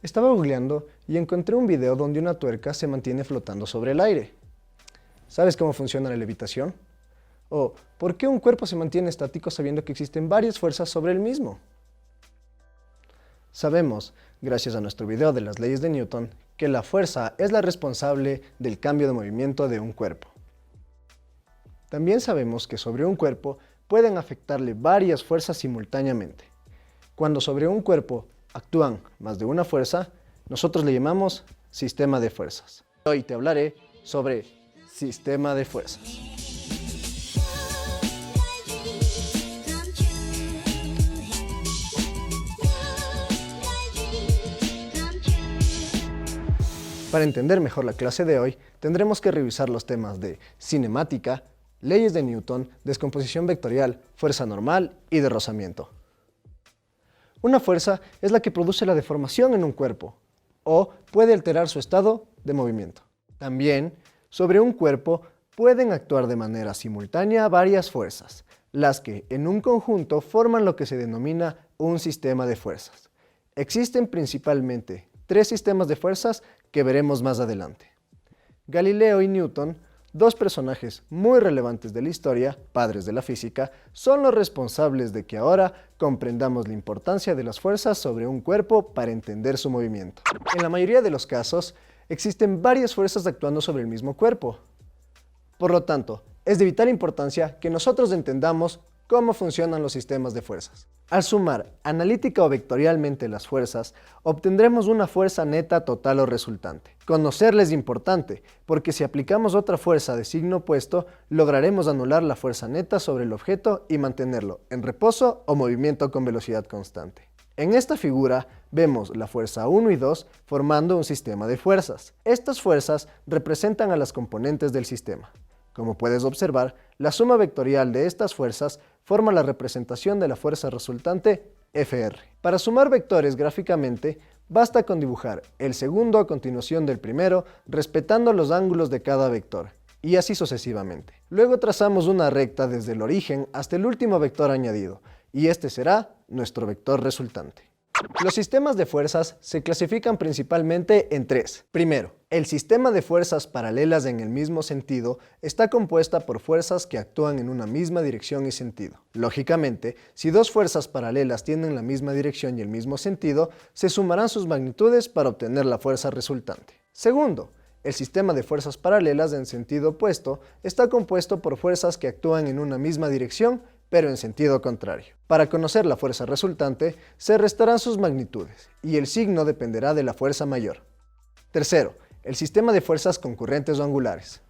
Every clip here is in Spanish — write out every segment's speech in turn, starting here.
Estaba googleando y encontré un video donde una tuerca se mantiene flotando sobre el aire. ¿Sabes cómo funciona la levitación? ¿O por qué un cuerpo se mantiene estático sabiendo que existen varias fuerzas sobre el mismo? Sabemos, gracias a nuestro video de las leyes de Newton, que la fuerza es la responsable del cambio de movimiento de un cuerpo. También sabemos que sobre un cuerpo pueden afectarle varias fuerzas simultáneamente. Cuando sobre un cuerpo actúan más de una fuerza, nosotros le llamamos sistema de fuerzas. Hoy te hablaré sobre sistema de fuerzas. Para entender mejor la clase de hoy, tendremos que revisar los temas de cinemática, leyes de Newton, descomposición vectorial, fuerza normal y de rozamiento. Una fuerza es la que produce la deformación en un cuerpo, o puede alterar su estado de movimiento. También, sobre un cuerpo pueden actuar de manera simultánea varias fuerzas, las que en un conjunto forman lo que se denomina un sistema de fuerzas. Existen principalmente tres sistemas de fuerzas que veremos más adelante. Galileo y Newton, dos personajes muy relevantes de la historia, padres de la física, son los responsables de que ahora comprendamos la importancia de las fuerzas sobre un cuerpo para entender su movimiento. En la mayoría de los casos, existen varias fuerzas actuando sobre el mismo cuerpo. Por lo tanto, es de vital importancia que nosotros entendamos cómo funcionan los sistemas de fuerzas. Al sumar analítica o vectorialmente las fuerzas, obtendremos una fuerza neta total o resultante. Conocerla es importante, porque si aplicamos otra fuerza de signo opuesto, lograremos anular la fuerza neta sobre el objeto y mantenerlo en reposo o movimiento con velocidad constante. En esta figura vemos la fuerza 1 y 2 formando un sistema de fuerzas. Estas fuerzas representan a las componentes del sistema. Como puedes observar, la suma vectorial de estas fuerzas forma la representación de la fuerza resultante Fr. Para sumar vectores gráficamente, basta con dibujar el segundo a continuación del primero, respetando los ángulos de cada vector, y así sucesivamente. Luego trazamos una recta desde el origen hasta el último vector añadido, y este será nuestro vector resultante. Los sistemas de fuerzas se clasifican principalmente en tres. Primero, el sistema de fuerzas paralelas en el mismo sentido está compuesta por fuerzas que actúan en una misma dirección y sentido. Lógicamente, si dos fuerzas paralelas tienen la misma dirección y el mismo sentido, se sumarán sus magnitudes para obtener la fuerza resultante. Segundo, el sistema de fuerzas paralelas en sentido opuesto está compuesto por fuerzas que actúan en una misma dirección, pero en sentido contrario. Para conocer la fuerza resultante, se restarán sus magnitudes, y el signo dependerá de la fuerza mayor. Tercero, el sistema de fuerzas concurrentes o angulares.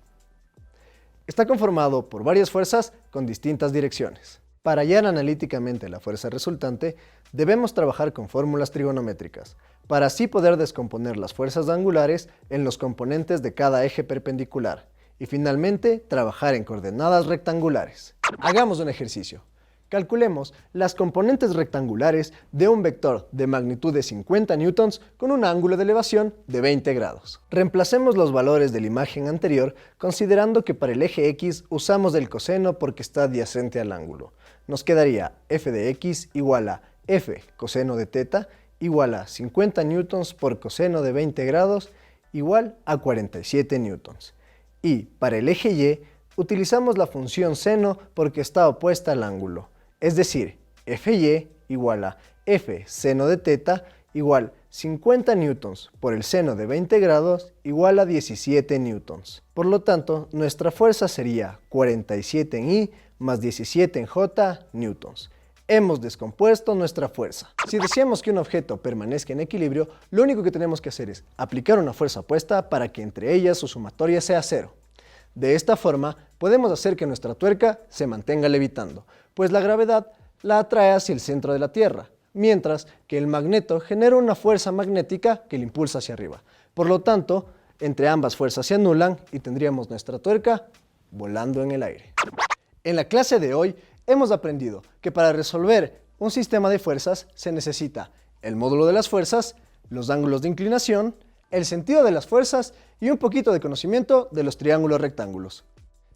Está conformado por varias fuerzas con distintas direcciones. Para hallar analíticamente la fuerza resultante, debemos trabajar con fórmulas trigonométricas, para así poder descomponer las fuerzas angulares en los componentes de cada eje perpendicular, y finalmente trabajar en coordenadas rectangulares. Hagamos un ejercicio. Calculemos las componentes rectangulares de un vector de magnitud de 50 newtons con un ángulo de elevación de 20 grados. Reemplacemos los valores de la imagen anterior considerando que para el eje X usamos el coseno porque está adyacente al ángulo. Nos quedaría f de x igual a f coseno de teta igual a 50 newtons por coseno de 20 grados igual a 47 newtons. Y para el eje Y utilizamos la función seno porque está opuesta al ángulo. Es decir, Fy igual a f seno de teta igual 50 newtons por el seno de 20 grados igual a 17 newtons. Por lo tanto, nuestra fuerza sería 47 en I más 17 en J newtons. Hemos descompuesto nuestra fuerza. Si deseamos que un objeto permanezca en equilibrio, lo único que tenemos que hacer es aplicar una fuerza opuesta para que entre ellas su sumatoria sea cero. De esta forma, podemos hacer que nuestra tuerca se mantenga levitando, pues la gravedad la atrae hacia el centro de la Tierra, mientras que el magneto genera una fuerza magnética que la impulsa hacia arriba. Por lo tanto, entre ambas fuerzas se anulan y tendríamos nuestra tuerca volando en el aire. En la clase de hoy hemos aprendido que para resolver un sistema de fuerzas se necesita el módulo de las fuerzas, los ángulos de inclinación, el sentido de las fuerzas y un poquito de conocimiento de los triángulos rectángulos.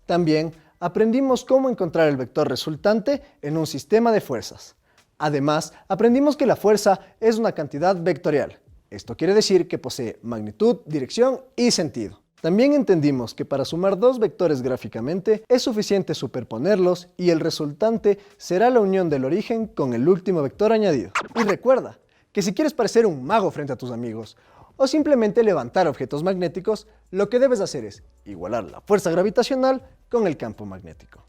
También aprendimos cómo encontrar el vector resultante en un sistema de fuerzas. Además, aprendimos que la fuerza es una cantidad vectorial, Esto quiere decir que posee magnitud, dirección y sentido. También entendimos que para sumar dos vectores gráficamente es suficiente superponerlos y el resultante será la unión del origen con el último vector añadido. Y recuerda que si quieres parecer un mago frente a tus amigos o simplemente levantar objetos magnéticos, lo que debes hacer es igualar la fuerza gravitacional con el campo magnético.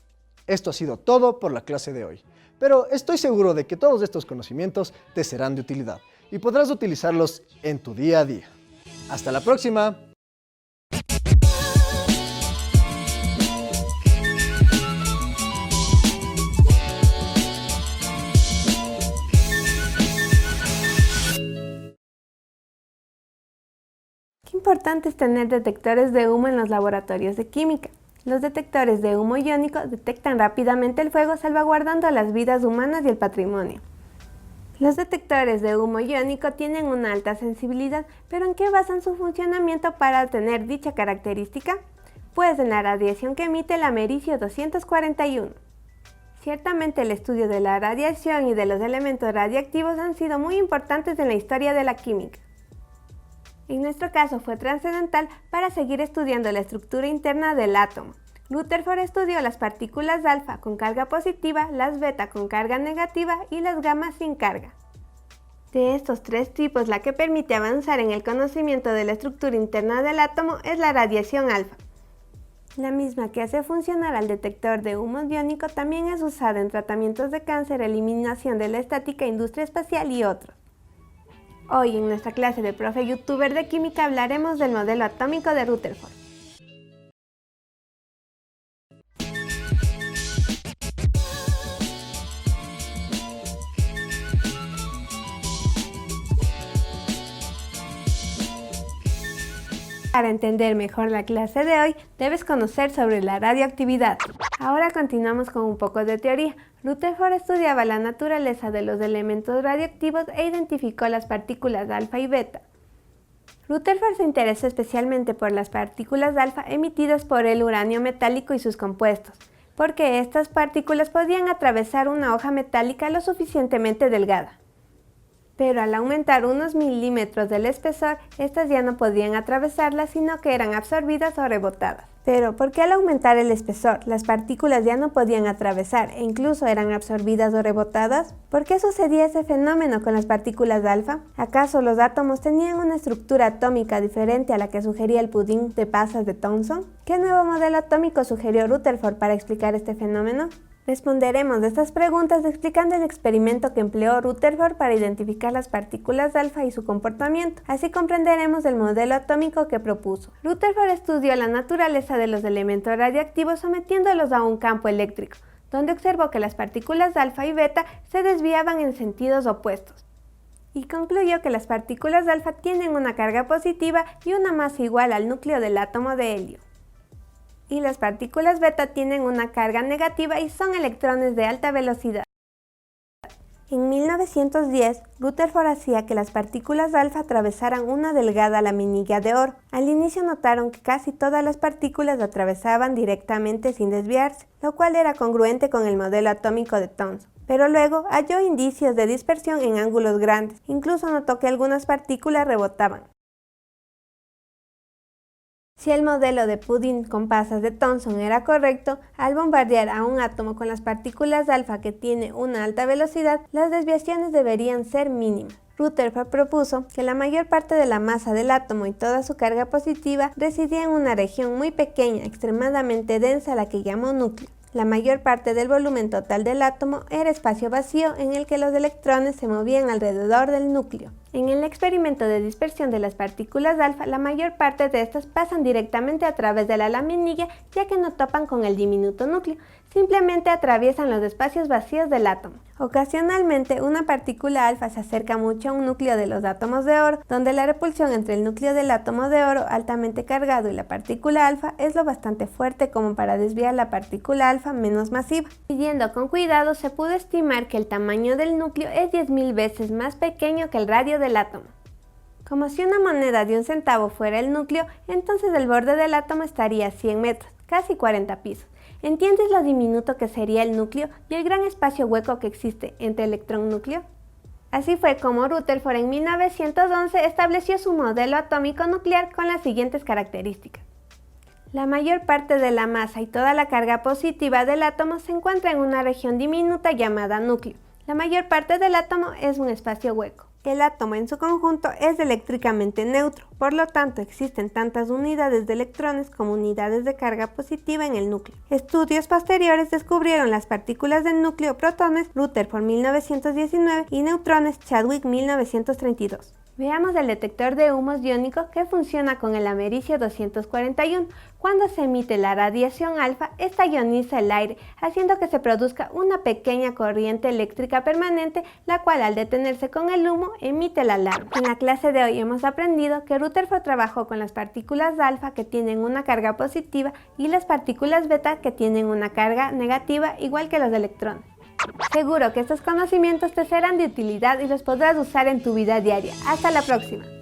Esto ha sido todo por la clase de hoy, pero estoy seguro de que todos estos conocimientos te serán de utilidad y podrás utilizarlos en tu día a día. ¡Hasta la próxima! Qué importante es tener detectores de humo en los laboratorios de química. Los detectores de humo iónico detectan rápidamente el fuego, salvaguardando las vidas humanas y el patrimonio. Los detectores de humo iónico tienen una alta sensibilidad, pero ¿en qué basan su funcionamiento para tener dicha característica? Pues en la radiación que emite el americio 241. Ciertamente el estudio de la radiación y de los elementos radiactivos han sido muy importantes en la historia de la química. En nuestro caso fue trascendental para seguir estudiando la estructura interna del átomo. Rutherford estudió las partículas alfa con carga positiva, las beta con carga negativa y las gamma sin carga. De estos tres tipos, la que permite avanzar en el conocimiento de la estructura interna del átomo es la radiación alfa. La misma que hace funcionar al detector de humo iónico también es usada en tratamientos de cáncer, eliminación de la estática, industria espacial y otros. Hoy en nuestra clase de profe youtuber de química hablaremos del modelo atómico de Rutherford. Para entender mejor la clase de hoy, debes conocer sobre la radioactividad. Ahora continuamos con un poco de teoría. Rutherford estudiaba la naturaleza de los elementos radioactivos e identificó las partículas alfa y beta. Rutherford se interesó especialmente por las partículas alfa emitidas por el uranio metálico y sus compuestos, porque estas partículas podían atravesar una hoja metálica lo suficientemente delgada. Pero al aumentar unos milímetros del espesor, estas ya no podían atravesarla, sino que eran absorbidas o rebotadas. Pero, ¿por qué al aumentar el espesor, las partículas ya no podían atravesar e incluso eran absorbidas o rebotadas? ¿Por qué sucedía ese fenómeno con las partículas alfa? ¿Acaso los átomos tenían una estructura atómica diferente a la que sugería el pudín de pasas de Thomson? ¿Qué nuevo modelo atómico sugirió Rutherford para explicar este fenómeno? Responderemos de estas preguntas explicando el experimento que empleó Rutherford para identificar las partículas alfa y su comportamiento. Así comprenderemos el modelo atómico que propuso. Rutherford estudió la naturaleza de los elementos radiactivos sometiéndolos a un campo eléctrico, donde observó que las partículas alfa y beta se desviaban en sentidos opuestos. Y concluyó que las partículas alfa tienen una carga positiva y una masa igual al núcleo del átomo de helio. Y las partículas beta tienen una carga negativa y son electrones de alta velocidad. En 1910, Rutherford hacía que las partículas alfa atravesaran una delgada laminilla de oro. Al inicio notaron que casi todas las partículas atravesaban directamente sin desviarse, lo cual era congruente con el modelo atómico de Thomson. Pero luego halló indicios de dispersión en ángulos grandes, incluso notó que algunas partículas rebotaban. Si el modelo de pudín con pasas de Thomson era correcto, al bombardear a un átomo con las partículas alfa que tiene una alta velocidad, las desviaciones deberían ser mínimas. Rutherford propuso que la mayor parte de la masa del átomo y toda su carga positiva residía en una región muy pequeña, extremadamente densa, a la que llamó núcleo. La mayor parte del volumen total del átomo era espacio vacío en el que los electrones se movían alrededor del núcleo. En el experimento de dispersión de las partículas alfa, la mayor parte de estas pasan directamente a través de la laminilla, ya que no topan con el diminuto núcleo, simplemente atraviesan los espacios vacíos del átomo. Ocasionalmente, una partícula alfa se acerca mucho a un núcleo de los átomos de oro, donde la repulsión entre el núcleo del átomo de oro altamente cargado y la partícula alfa es lo bastante fuerte como para desviar la partícula alfa menos masiva. Siguiendo con cuidado, se pudo estimar que el tamaño del núcleo es 10.000 veces más pequeño que el radio del átomo. Como si una moneda de 1 centavo fuera el núcleo, entonces el borde del átomo estaría a 100 metros, casi 40 pisos. ¿Entiendes lo diminuto que sería el núcleo y el gran espacio hueco que existe entre electrón-núcleo? Así fue como Rutherford en 1911 estableció su modelo atómico nuclear con las siguientes características. La mayor parte de la masa y toda la carga positiva del átomo se encuentra en una región diminuta llamada núcleo. La mayor parte del átomo es un espacio hueco. El átomo en su conjunto es eléctricamente neutro, por lo tanto existen tantas unidades de electrones como unidades de carga positiva en el núcleo. Estudios posteriores descubrieron las partículas del núcleo, protones, Rutherford 1919 y neutrones, Chadwick 1932. Veamos el detector de humos iónicos que funciona con el americio 241. Cuando se emite la radiación alfa, esta ioniza el aire, haciendo que se produzca una pequeña corriente eléctrica permanente, la cual al detenerse con el humo emite la alarma. En la clase de hoy hemos aprendido que Rutherford trabajó con las partículas alfa que tienen una carga positiva y las partículas beta que tienen una carga negativa igual que los electrones. Seguro que estos conocimientos te serán de utilidad y los podrás usar en tu vida diaria. ¡Hasta la próxima!